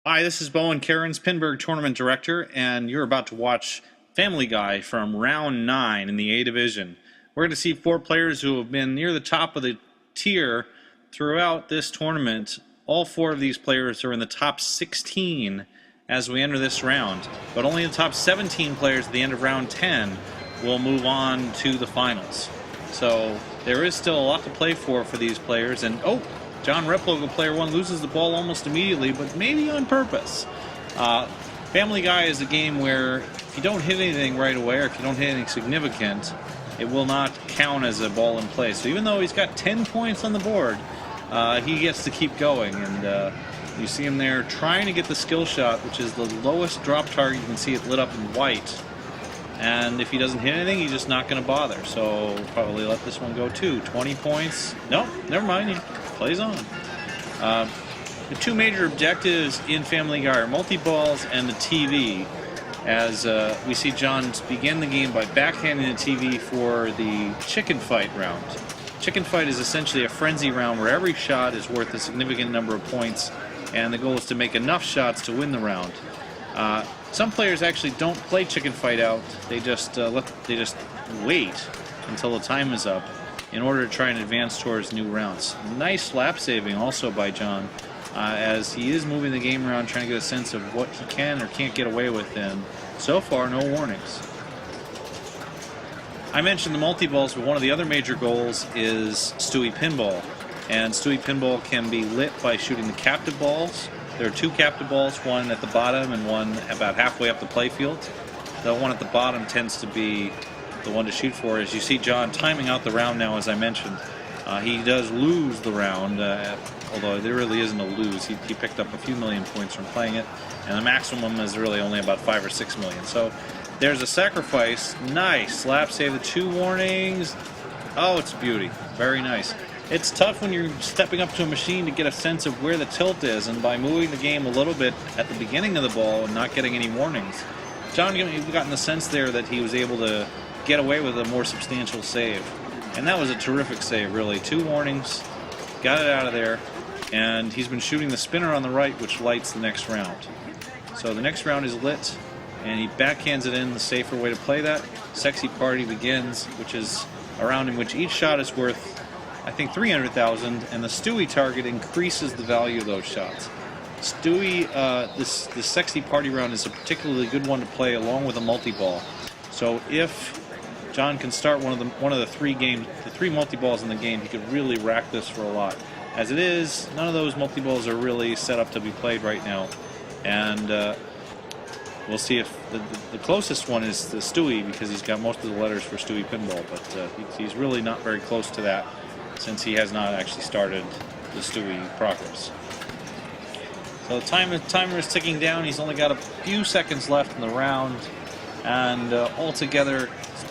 Hi, this is Bowen Cairns, Pinburgh Tournament Director, and you're about to watch Family Guy from Round 9 in the A Division. We're going to see 4 players who have been near the top of the tier throughout this tournament. All 4 of these players are in the top 16 as we enter this round, but only the top 17 players at the end of Round 10 will move on to the finals. So there is still a lot to play for these players, and John Replogo, player 1, loses the ball almost immediately, but maybe on purpose. Family Guy is a game where if you don't hit anything right away, or if you don't hit anything significant, it will not count as a ball in play. So even though he's got 10 points on the board, he gets to keep going. And you see him there trying to get the skill shot, which is the lowest drop target. You can see it lit up in white. And if he doesn't hit anything, he's just not going to bother. So probably let this one go too. 20 points. Nope, never mind. He plays on. The 2 major objectives in Family Guy are multi-balls and the TV. As we see John begin the game by backhanding the TV for the chicken fight round. Chicken fight is essentially a frenzy round where every shot is worth a significant number of points, and the goal is to make enough shots to win the round. Some players actually don't play chicken fight out. They just wait until the time is up in order to try and advance towards new rounds. Nice lap saving also by John, as he is moving the game around, trying to get a sense of what he can or can't get away with, and so far no warnings. I mentioned the multi-balls, but one of the other major goals is Stewie Pinball, and Stewie Pinball can be lit by shooting the captive balls. There are 2 captive balls, one at the bottom and one about halfway up the playfield. The one at the bottom tends to be the one to shoot for. As you see John timing out the round now, as I mentioned. He does lose the round, although there really isn't a lose. He picked up a few million points from playing it, and the maximum is really only about 5 or 6 million. So there's a sacrifice. Nice lap save, the 2 warnings. Oh, it's a beauty. Very nice. It's tough when you're stepping up to a machine to get a sense of where the tilt is, and by moving the game a little bit at the beginning of the ball and not getting any warnings, John gotten the sense there that he was able to get away with a more substantial save. And that was a terrific save, really. 2 warnings, got it out of there, and he's been shooting the spinner on the right, which lights the next round. So the next round is lit, and he backhands it in, the safer way to play that. Sexy Party begins, which is a round in which each shot is worth, I think, 300,000, and the Stewie target increases the value of those shots. Stewie, this Sexy Party round is a particularly good one to play along with a multi-ball. So if John can start one of the 3 multi-balls in the game, he could really rack this for a lot. As it is, none of those multi-balls are really set up to be played right now, and we'll see if the closest one is the Stewie, because he's got most of the letters for Stewie Pinball, but he's really not very close to that, since he has not actually started the Stewie progress. So the timer is ticking down. He's only got a few seconds left in the round, and altogether,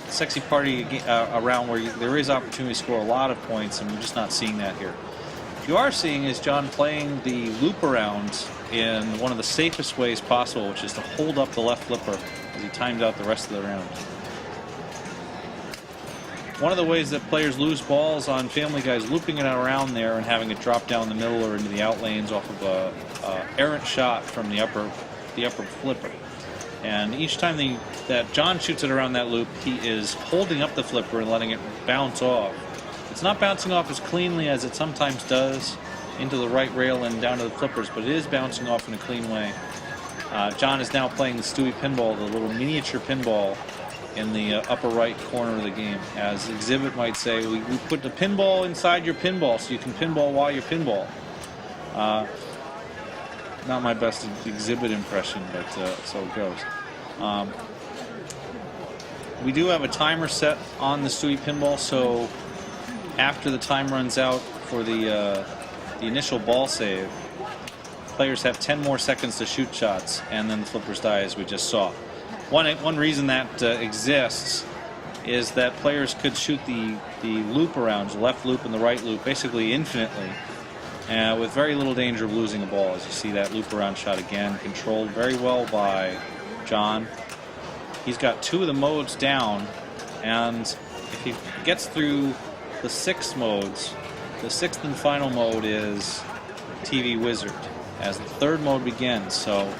Sexy Party a round where there is opportunity to score a lot of points, and we're just not seeing that here. What you are seeing is John playing the loop around in one of the safest ways possible, which is to hold up the left flipper as he times out the rest of the round. One of the ways that players lose balls on Family Guy is looping it around there and having it drop down the middle or into the out lanes off of a errant shot from the upper flipper. And each time that John shoots it around that loop, he is holding up the flipper and letting it bounce off. It's not bouncing off as cleanly as it sometimes does into the right rail and down to the flippers, but it is bouncing off in a clean way. John is now playing the Stewie Pinball, the little miniature pinball, in the upper right corner of the game. As Exhibit might say, we put the pinball inside your pinball so you can pinball while you pinball. Not my best Exhibit impression, but so it goes. We do have a timer set on the Stewie Pinball, so after the time runs out for the initial ball save, players have 10 more seconds to shoot shots, and then the flippers die, as we just saw. One reason that exists is that players could shoot the loop arounds, the left loop and the right loop, basically infinitely, with very little danger of losing a ball. As you see that loop around shot again, controlled very well by John. He's got 2 of the modes down, and if he gets through the 6 modes, the 6th and final mode is TV Wizard. as the third mode begins. So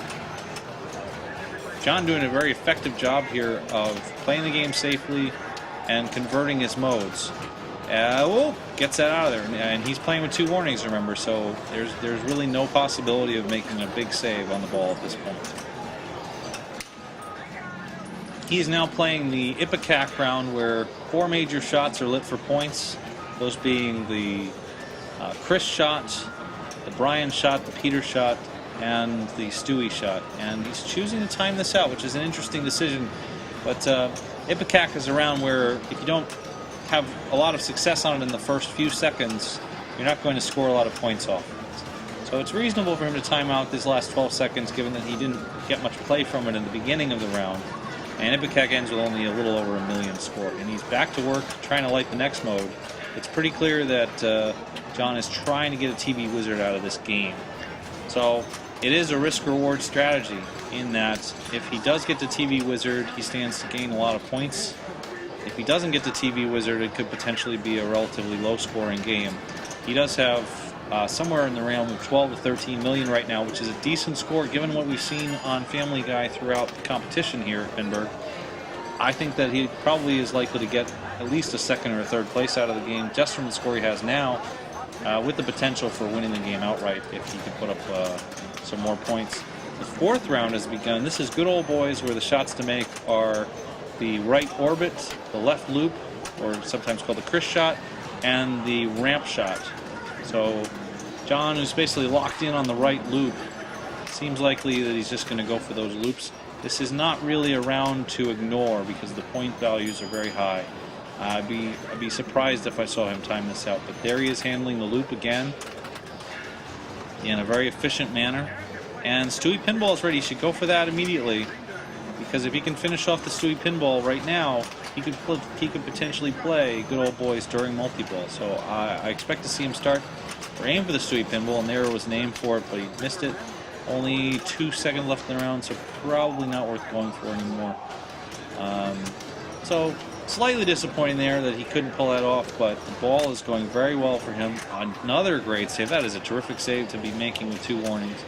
John doing a very effective job here of playing the game safely and converting his modes. Gets that out of there, and he's playing with 2 warnings, remember, so there's really no possibility of making a big save on the ball at this point. He is now playing the Ipecac round, where 4 major shots are lit for points, those being the Chris shot, the Brian shot, the Peter shot, and the Stewie shot. And he's choosing to time this out, which is an interesting decision. But Ipecac is around where if you don't have a lot of success on it in the first few seconds, you're not going to score a lot of points off it. So it's reasonable for him to time out these last 12 seconds, given that he didn't get much play from it in the beginning of the round. And Ipecac ends with only a little over 1 million scored. And he's back to work trying to light the next mode. It's pretty clear that John is trying to get a TV Wizard out of this game. So it is a risk-reward strategy in that if he does get the TV Wizard, he stands to gain a lot of points. If he doesn't get the TV Wizard, it could potentially be a relatively low-scoring game. He does have somewhere in the realm of 12 to 13 million right now, which is a decent score given what we've seen on Family Guy throughout the competition here at Pinburgh. I think that he probably is likely to get at least a second or a third place out of the game just from the score he has now, with the potential for winning the game outright if he can put up some more points. The 4th round has begun. This is good old boys, where the shots to make are the right orbit, the left loop, or sometimes called the Chris shot, and the ramp shot. So John, who's basically locked in on the right loop, seems likely that he's just going to go for those loops. This is not really a round to ignore because the point values are very high. I'd be surprised if I saw him time this out, but there he is handling the loop again in a very efficient manner. And Stewie Pinball is ready. He should go for that immediately, because if he can finish off the Stewie Pinball right now, he could potentially play good old boys during multi-ball. So I expect to see him start or aim for the Stewie Pinball, and there was an aim for it, but he missed it. Only 2 seconds left in the round, so probably not worth going for anymore. So slightly disappointing there that he couldn't pull that off, but the ball is going very well for him. Another great save. That is a terrific save to be making with 2 warnings.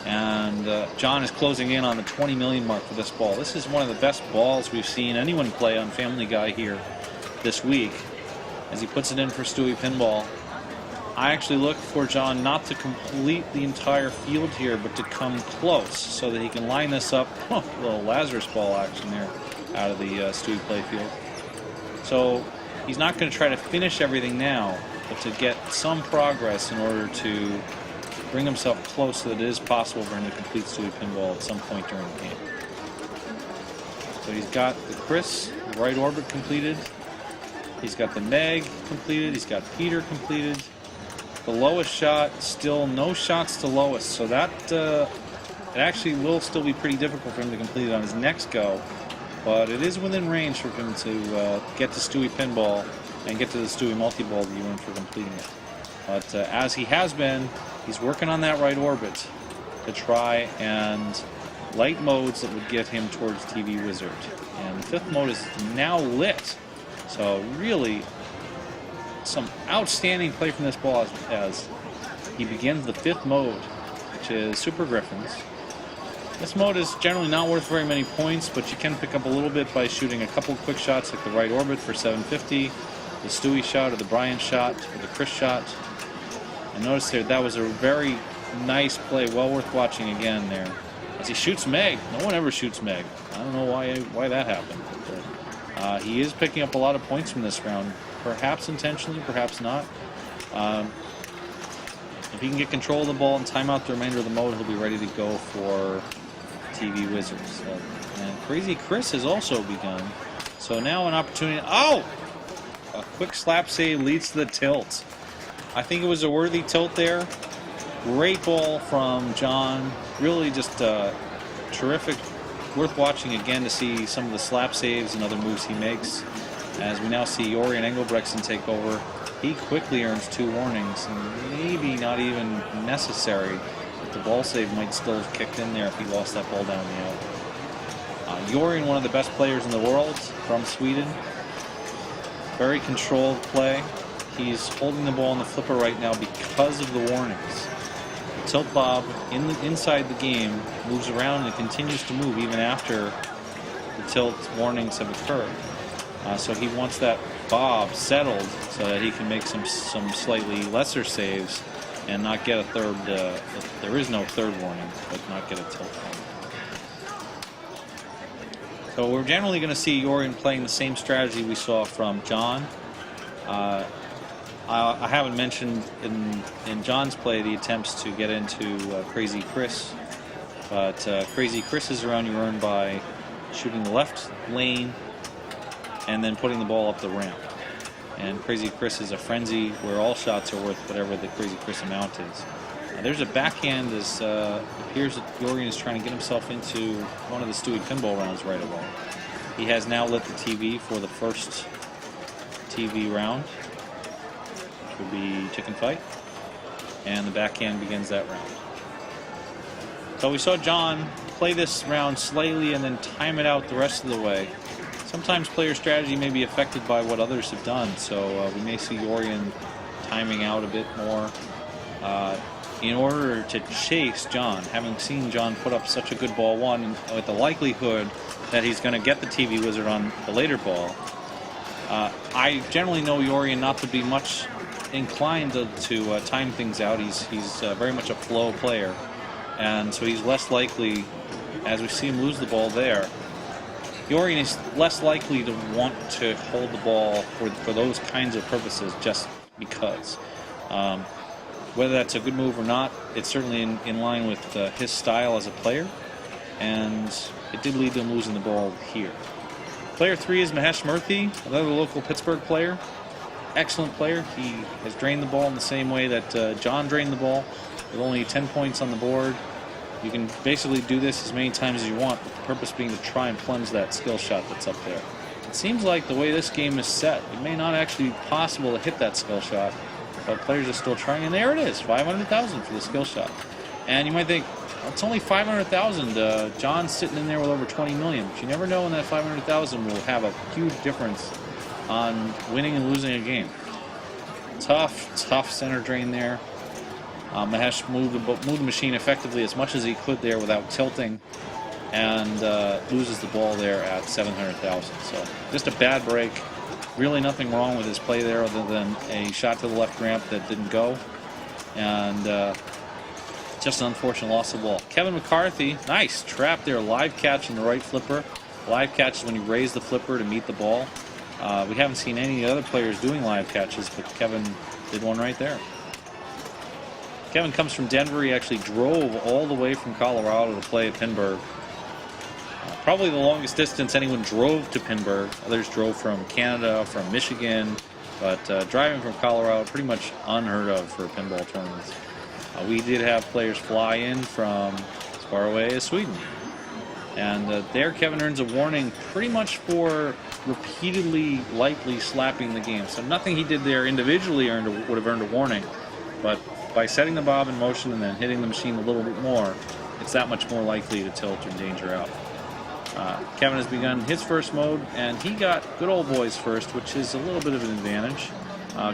And John is closing in on the 20 million mark for this ball. This is one of the best balls we've seen anyone play on Family Guy here this week, as he puts it in for Stewie Pinball. I actually look for John not to complete the entire field here, but to come close so that he can line this up. A little Lazarus ball action there out of the Stewie playfield. So he's not going to try to finish everything now, but to get some progress in order to bring himself close so that it is possible for him to complete Stewie Pinball at some point during the game. So he's got the Chris, the right orbit completed. He's got the Meg completed. He's got Peter completed. The lowest shot, still no shots to lowest, so that it actually will still be pretty difficult for him to complete it on his next go, but it is within range for him to get to Stewie Pinball and get to the Stewie multi-ball that you win for completing it. But as he has been, he's working on that right orbit to try and light modes that would get him towards TV Wizard. And the 5th mode is now lit, so really some outstanding play from this ball as he begins the 5th mode, which is Super Griffins. This mode is generally not worth very many points, but you can pick up a little bit by shooting a couple quick shots like the right orbit for 750, the Stewie shot or the Brian shot or the Chris shot. And notice there, that was a very nice play, well worth watching again there. As he shoots Meg. No one ever shoots Meg. I don't know why that happened. But, he is picking up a lot of points from this round. Perhaps intentionally, perhaps not. If he can get control of the ball and time out the remainder of the mode, he'll be ready to go for TV Wizards. And Crazy Chris has also begun. So now an opportunity. Oh! A quick slap save leads to the tilt. I think it was a worthy tilt there. Great ball from John. Really just terrific. Worth watching again to see some of the slap saves and other moves he makes. As we now see Jori and Engelbrechtsen take over, he quickly earns 2 warnings, and maybe not even necessary, but the ball save might still have kicked in there if he lost that ball down the out. Jori, one of the best players in the world from Sweden. Very controlled play. He's holding the ball in the flipper right now because of the warnings. tilt bob inside the game moves around and continues to move even after the tilt warnings have occurred. So he wants that bob settled so that he can make some slightly lesser saves and not get a third. There is no third warning, but not get a tilt warning. So we're generally going to see Jorian playing the same strategy we saw from John. I haven't mentioned in John's play the attempts to get into Crazy Chris, but Crazy Chris's run you earn by shooting the left lane and then putting the ball up the ramp. And Crazy Chris is a frenzy where all shots are worth whatever the Crazy Chris amount is. There's a backhand as it appears that Jorian is trying to get himself into one of the Stewie Pinball rounds right away. He has now lit the TV for the first TV round, which would be Chicken Fight, and the backhand begins that round. So we saw John play this round slightly and then time it out the rest of the way. Sometimes player strategy may be affected by what others have done, so we may see Jorian timing out a bit more in order to chase John. Having seen John put up such a good ball one, with the likelihood that he's going to get the TV Wizard on the later ball, I generally know Jorian not to be much inclined to time things out. He's very much a flow player, and so he's less likely, as we see him lose the ball there, Jorian is less likely to want to hold the ball for those kinds of purposes just because. Whether that's a good move or not, it's certainly in line with his style as a player, and it did lead to him losing the ball here. Player 3 is Mahesh Murthy, another local Pittsburgh player. Excellent player. He has drained the ball in the same way that John drained the ball, with only 10 points on the board. You can basically do this as many times as you want, with the purpose being to try and plunge that skill shot that's up there. It seems like the way this game is set, it may not actually be possible to hit that skill shot, but players are still trying, and there it is, 500,000 for the skill shot. And you might think, well, it's only 500,000. John's sitting in there with over 20 million. But you never know when that 500,000 will have a huge difference on winning and losing a game. Tough center drain there. Mahesh moved the machine effectively as much as he could there without tilting, and loses the ball there at 700,000. So just a bad break. Really nothing wrong with his play there other than a shot to the left ramp that didn't go, and just an unfortunate loss of ball. Kevin McCarthy, nice trap there, live catch in the right flipper. Live catch is when you raise the flipper to meet the ball. We haven't seen any other players doing live catches, but Kevin did one right there. Kevin comes from Denver. He actually drove all the way from Colorado to play at Pinburgh. Probably the longest distance anyone drove to Pinburgh. Others drove from Canada, from Michigan, but driving from Colorado, pretty much unheard of for pinball tournaments. We did have players fly in from as far away as Sweden. And there Kevin earns a warning pretty much for repeatedly lightly slapping the game. So nothing he did there individually would have earned a warning, but by setting the bob in motion and then hitting the machine a little bit more, it's that much more likely to tilt or danger out. Kevin has begun his first mode, and he got Good Old Boys first, which is a little bit of an advantage.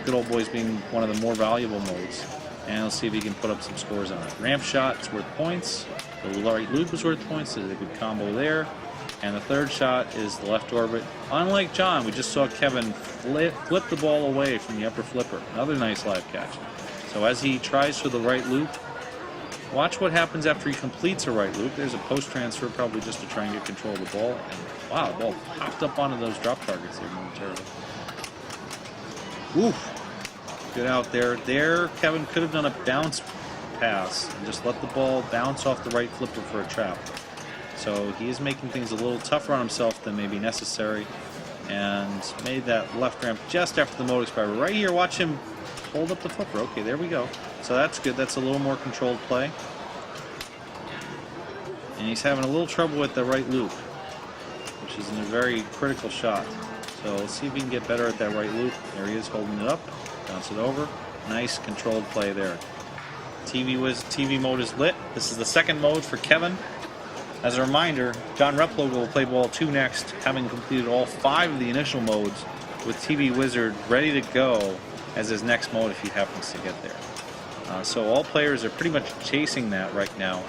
Good Old Boys being one of the more valuable modes. And let's see if he can put up some scores on it. Ramp shot is worth points. The right loop is worth points. There's a good combo there. And the third shot is the left orbit. Unlike John, we just saw Kevin flip the ball away from the upper flipper. Another nice live catch. So as he tries for the right loop, watch what happens after he completes a right loop. There's a post transfer probably just to try and get control of the ball. And wow, the ball popped up onto those drop targets there momentarily. Oof. Good out there. There, Kevin could have done a bounce pass and just let the ball bounce off the right flipper for a trap. So he is making things a little tougher on himself than may be necessary, and made that left ramp just after the mode expired. Right here, watch him hold up the flipper. Okay, there we go. So that's good. That's a little more controlled play. And he's having a little trouble with the right loop, which is in a very critical shot. So let's see if he can get better at that right loop. There he is, holding it up. Bounce it over. Nice controlled play there. TV mode is lit. This is the second mode for Kevin. As a reminder, John Replogle will play ball 2 next, having completed all 5 of the initial modes, with TV Wizard ready to go as his next mode if he happens to get there. So all players are pretty much chasing that right now.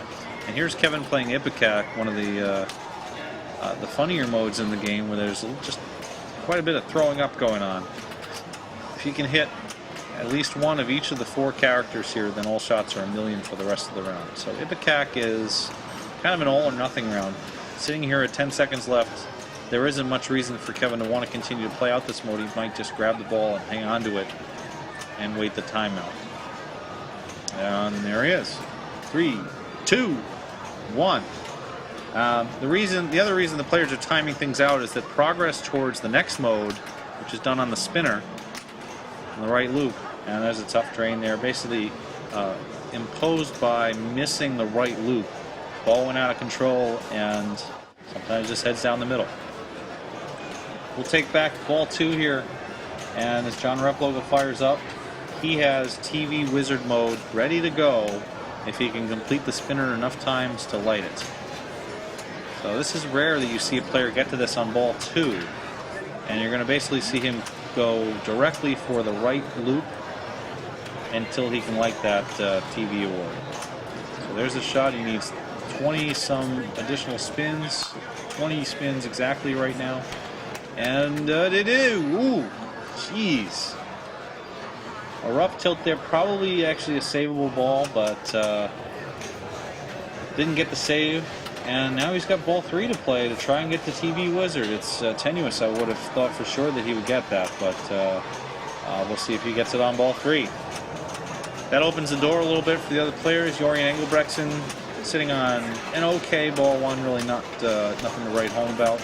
And here's Kevin playing Ipecac, one of the funnier modes in the game, where there's just quite a bit of throwing up going on. If he can hit at least one of each of the 4 characters here, then all shots are a million for the rest of the round. So Ipecac is kind of an all or nothing round. Sitting here at 10 seconds left, there isn't much reason for Kevin to want to continue to play out this mode. He might just grab the ball and hang on to it and wait the timeout. And there he is. 3, 2, 1. The other reason the players are timing things out is that progress towards the next mode, which is done on the spinner, in the right loop, and there's a tough drain there, basically imposed by missing the right loop. Ball went out of control and sometimes just heads down the middle. We'll take back ball 2 here, and as John Reploga fires up, he has TV Wizard mode ready to go if he can complete the spinner enough times to light it. So this is rare that you see a player get to this on ball 2, and you're going to basically see him go directly for the right loop until he can light that TV award. So there's a shot. He needs 20 some additional spins, 20 spins exactly right now, and they do. Ooh, jeez. A rough tilt there, probably actually a savable ball, but didn't get the save. And now he's got ball 3 to play to try and get the TV Wizard. It's tenuous. I would have thought for sure that he would get that, but we'll see if he gets it on ball 3. That opens the door a little bit for the other players. Jorian Engelbrechtsen sitting on an okay ball 1, really not nothing to write home about.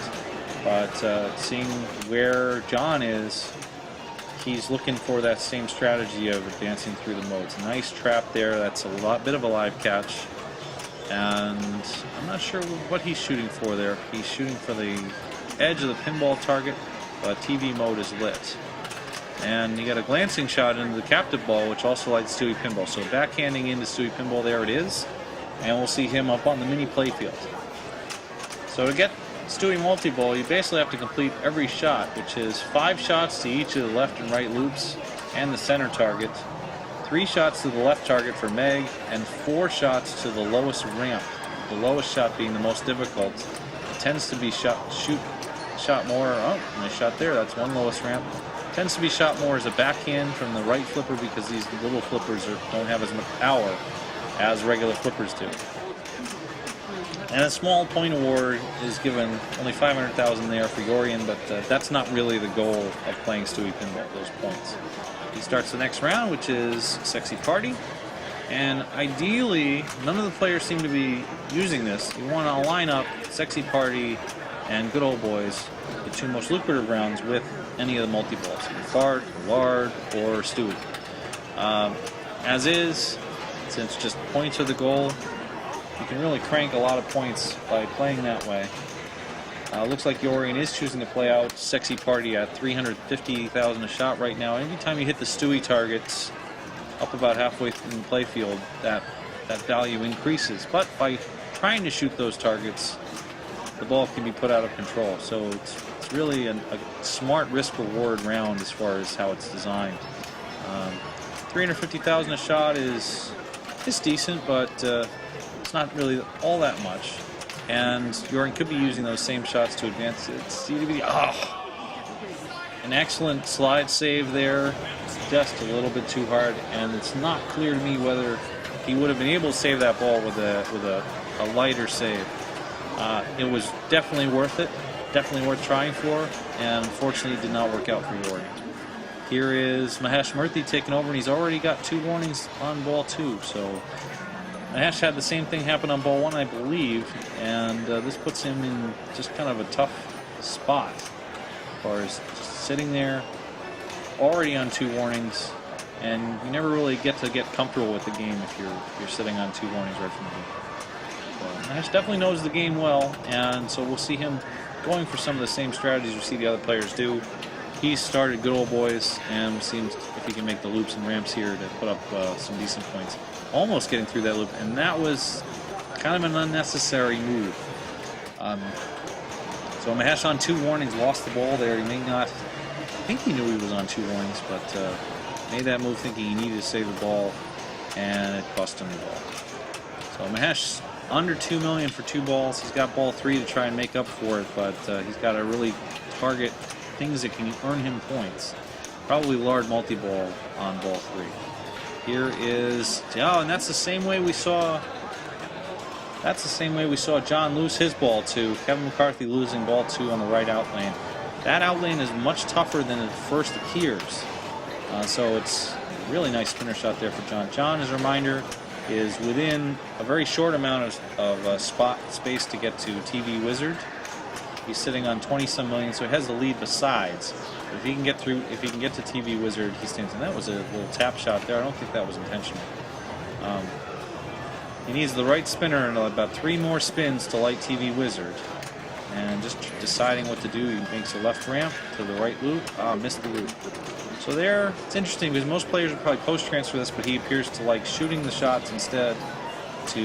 But seeing where John is, he's looking for that same strategy of advancing through the modes. Nice trap there. That's a bit of a live catch. And I'm not sure what he's shooting for there. He's shooting for the edge of the pinball target, but TV mode is lit. And you got a glancing shot into the captive ball, which also lights Stewie Pinball. So backhanding into Stewie Pinball, there it is. And we'll see him up on the mini playfield. So to get Stewie multi-ball, you basically have to complete every shot, which is 5 shots to each of the left and right loops and the center target. 3 shots to the left target for Meg, and 4 shots to the lowest ramp. The lowest shot being the most difficult. It tends to be shot more. Oh, nice shot there. That's one lowest ramp. Tends to be shot more as a backhand from the right flipper because these little flippers don't have as much power as regular flippers do. And a small point award is given, only 500,000 there for Jorian, but that's not really the goal of playing Stewie Pinball, those points. He starts the next round, which is Sexy Party, and ideally, none of the players seem to be using this. You want to line up Sexy Party and Good Old Boys, the 2 most lucrative rounds, with any of the multi-balls, either Fart, Lard, or Stewie. As is, since just points are the goal, you can really crank a lot of points by playing that way. Looks like Jorian is choosing to play out Sexy Party at 350,000 a shot right now. Anytime you hit the Stewie targets up about halfway in the playfield, that value increases. But by trying to shoot those targets, the ball can be put out of control. So it's really a smart risk-reward round as far as how it's designed. 350,000 a shot is decent, but it's not really all that much. And Jorian could be using those same shots to advance it. An excellent slide save there, just a little bit too hard, and it's not clear to me whether he would have been able to save that ball with a lighter save. It was definitely worth it, definitely worth trying for, and unfortunately it did not work out for Jorian. Here is Mahesh Murthy taking over, and he's already got 2 warnings on ball 2, so Mahesh had the same thing happen on ball 1, I believe, and this puts him in just kind of a tough spot as far as just sitting there, already on 2 warnings, and you never really get comfortable with the game if you're sitting on 2 warnings right from the beginning. So Mahesh definitely knows the game well, and so we'll see him going for some of the same strategies we see the other players do. He's started Good Old Boys, and we'll see if he can make the loops and ramps here to put up some decent points. Almost getting through that loop, and that was kind of an unnecessary move. So Mahesh on 2 warnings, lost the ball there. He may not, I think he knew he was on 2 warnings, but made that move thinking he needed to save the ball. and it cost him the ball. So Mahesh under $2 million for 2 balls. He's got ball 3 to try and make up for it, but he's got to really target things that can earn him points. Probably Lard multi-ball on ball 3. Here is, oh, and that's the same way we saw. That's the same way we saw John lose his ball 2. Kevin McCarthy losing ball 2 on the right out lane. That out lane is much tougher than it first appears. So it's a really nice spinner shot there for John. John, as a reminder, is within a very short amount of spot space to get to TV Wizard. He's sitting on 20-some million, so he has the lead besides. But if he can get to TV Wizard, he stands. And that was a little tap shot there. I don't think that was intentional. He needs the right spinner and about 3 more spins to light TV Wizard. And just deciding what to do, he makes a left ramp to the right loop. Missed the loop. So there, it's interesting because most players would probably post-transfer this, but he appears to like shooting the shots instead to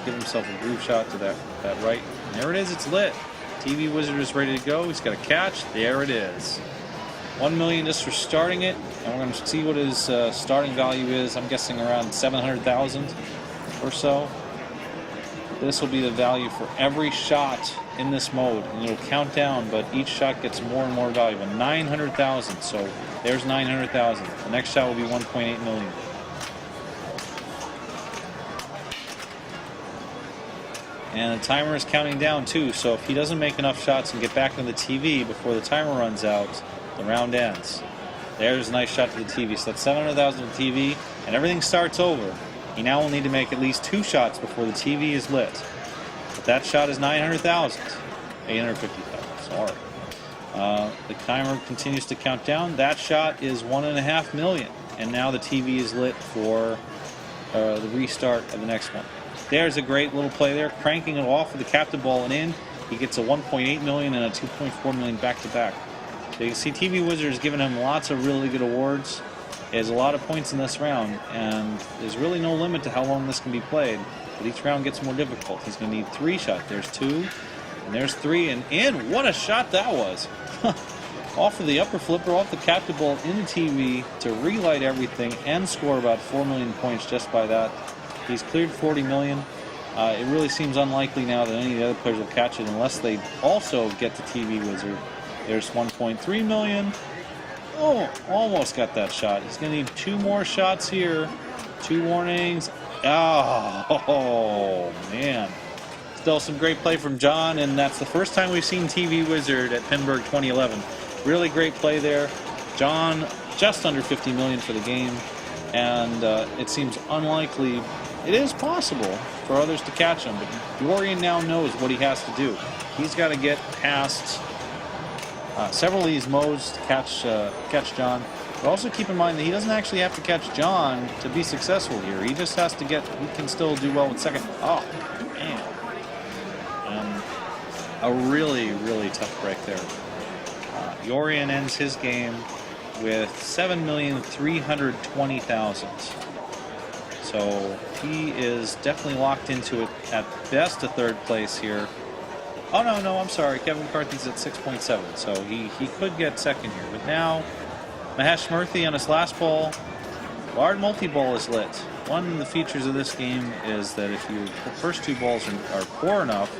give himself a groove shot to that right. And there it is, it's lit. TV Wizard is ready to go. He's got a catch. There it is. $1 million just for starting it, and we're going to see what his starting value is. I'm guessing around 700,000 or so. This will be the value for every shot in this mode, and it'll count down, but each shot gets more and more valuable. 900,000, so there's 900,000. The next shot will be 1.8 million. And the timer is counting down too, so if he doesn't make enough shots and get back into the TV before the timer runs out, the round ends. There's a nice shot to the TV. So that's 700,000 to the TV, and everything starts over. He now will need to make at least 2 shots before the TV is lit. But that shot is 900,000. 850,000, sorry. The timer continues to count down. That shot is 1.5 million. And now the TV is lit for the restart of the next one. There's a great little play there, cranking it off with the captive ball and in. He gets a 1.8 million and a 2.4 million back-to-back. So you can see TV Wizard has given him lots of really good awards. He has a lot of points in this round, and there's really no limit to how long this can be played. But each round gets more difficult. He's going to need 3 shots. There's 2, and there's 3, and in. What a shot that was! Off of the upper flipper, off the captive ball in the TV to relight everything and score about 4 million points just by that. He's cleared 40 million. It really seems unlikely now that any of the other players will catch it unless they also get the TV Wizard. There's 1.3 million. Oh, almost got that shot. He's going to need 2 more shots here. 2 warnings. Oh, man. Still some great play from John, and that's the first time we've seen TV Wizard at Pinburgh 2011. Really great play there. John just under 50 million for the game, and it seems unlikely. It is possible for others to catch him, but Dorian now knows what he has to do. He's got to get past several of these modes to catch John. But also keep in mind that he doesn't actually have to catch John to be successful here. He just has to he can still do well with second. Oh, man. A really, really tough break there. Dorian ends his game with 7,320,000. So he is definitely locked into it, at best a 3rd place here. Oh, no, I'm sorry. Kevin McCarthy's at 6.7, so he could get 2nd here. But now, Mahesh Murthy on his last ball, Lard multi-ball is lit. One of the features of this game is that if the first 2 balls are poor enough,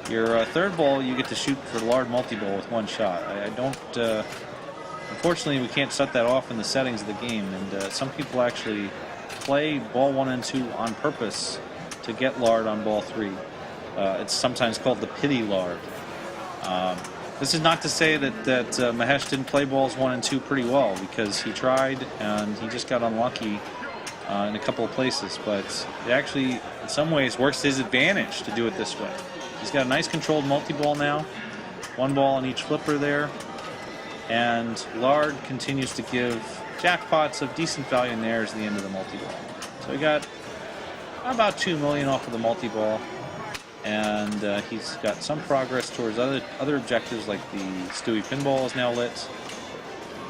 your 3rd ball you get to shoot for Lard multi-ball with 1 shot. I don't... unfortunately, we can't set that off in the settings of the game, and some people actually play ball 1 and 2 on purpose to get Lard on ball 3. It's sometimes called the pity Lard. This is not to say that Mahesh didn't play balls 1 and 2 pretty well, because he tried and he just got unlucky in a couple of places. But it actually, in some ways, works to his advantage to do it this way. He's got a nice controlled multi-ball now. 1 ball on each flipper there. And Lard continues to give jackpots of decent value in there as the end of the multi-ball. So we got about 2 million off of the multi-ball. And he's got some progress towards other objectives, like the Stewie Pinball is now lit.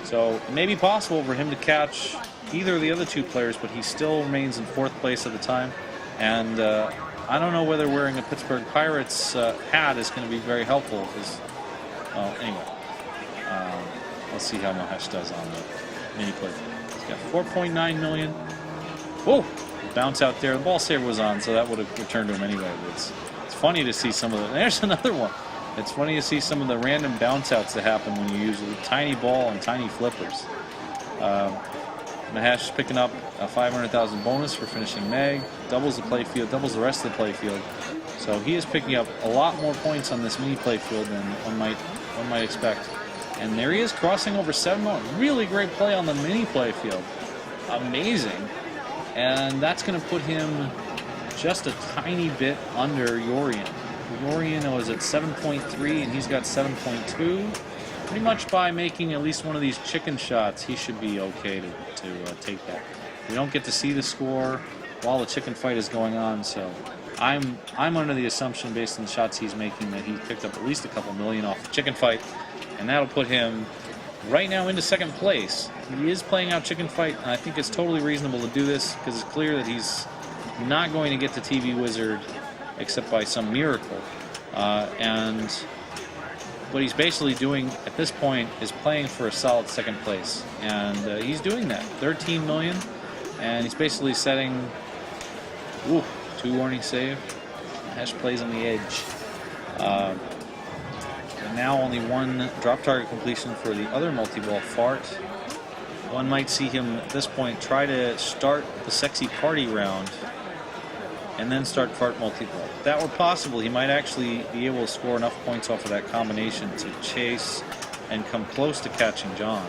So it may be possible for him to catch either of the other 2 players, but he still remains in 4th place at the time. And I don't know whether wearing a Pittsburgh Pirates hat is going to be very helpful. Well, anyway, let's see how Mahesh does on the mini play. He's got 4.9 million. Whoa! Bounce out there. The ball saver was on, so that would have returned to him anyway. But it's funny to see some of the... There's another one. It's funny to see some of the random bounce outs that happen when you use a tiny ball and tiny flippers. Mahesh is picking up a 500,000 bonus for finishing Meg. Doubles the playfield, doubles the rest of the playfield. So he is picking up a lot more points on this mini playfield than one might expect. And there he is, crossing over 7 more. Really great play on the mini playfield. Amazing. And that's going to put him just a tiny bit under Yorian. Yorian was at 7.3 and he's got 7.2. Pretty much by making at least one of these chicken shots, he should be okay to take that. We don't get to see the score while the chicken fight is going on, so I'm under the assumption, based on the shots he's making, that he picked up at least a couple million off the chicken fight, and that'll put him right now into second place. He is playing out chicken fight, and I think it's totally reasonable to do this because it's clear that he's not going to get to TV Wizard except by some miracle. And what he's basically doing at this point is playing for a solid second place, and he's doing that. 13 million, and he's basically setting 2 warning save. Hash plays on the edge. And now only 1 drop target completion for the other multi-ball Fart. One might see him at this point try to start the sexy party round and then start Fart multi-ball. If that were possible, he might actually be able to score enough points off of that combination to chase and come close to catching John.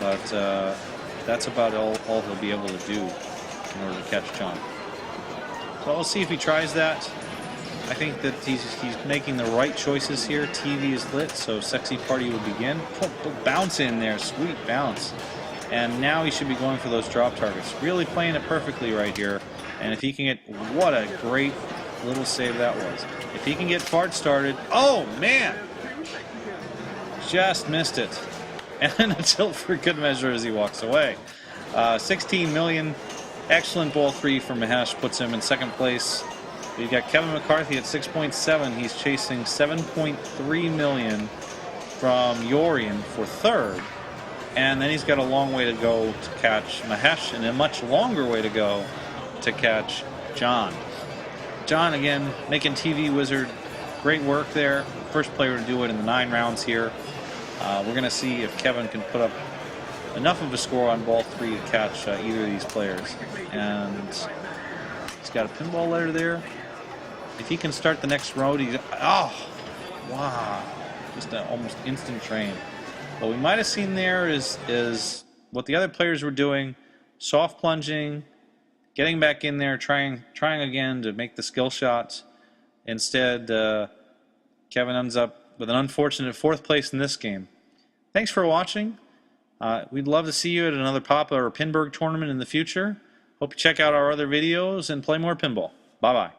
But that's about all he'll be able to do in order to catch John. So we'll see if he tries that. I think that he's making the right choices here. TV is lit, so sexy party will begin. Oh, bounce in there, sweet bounce. And now he should be going for those drop targets. Really playing it perfectly right here. And if he can get, what a great little save that was. If he can get Fart started, oh man! Just missed it. And a tilt for good measure as he walks away. 16 million, excellent ball 3 for Mahesh, puts him in second place. We've got Kevin McCarthy at 6.7. He's chasing 7.3 million from Yorian for third. And then he's got a long way to go to catch Mahesh, and a much longer way to go to catch John. John, again, making TV Wizard. Great work there. First player to do it in the 9 rounds here. We're going to see if Kevin can put up enough of a score on ball 3 to catch either of these players. And he's got a pinball letter there. If he can start the next road, he's... Oh! Wow. Just an almost instant train. What we might have seen there is what the other players were doing. Soft plunging, getting back in there, trying again to make the skill shots. Instead, Kevin ends up with an unfortunate 4th place in this game. Thanks for watching. We'd love to see you at another Papa or Pinburgh tournament in the future. Hope you check out our other videos and play more pinball. Bye-bye.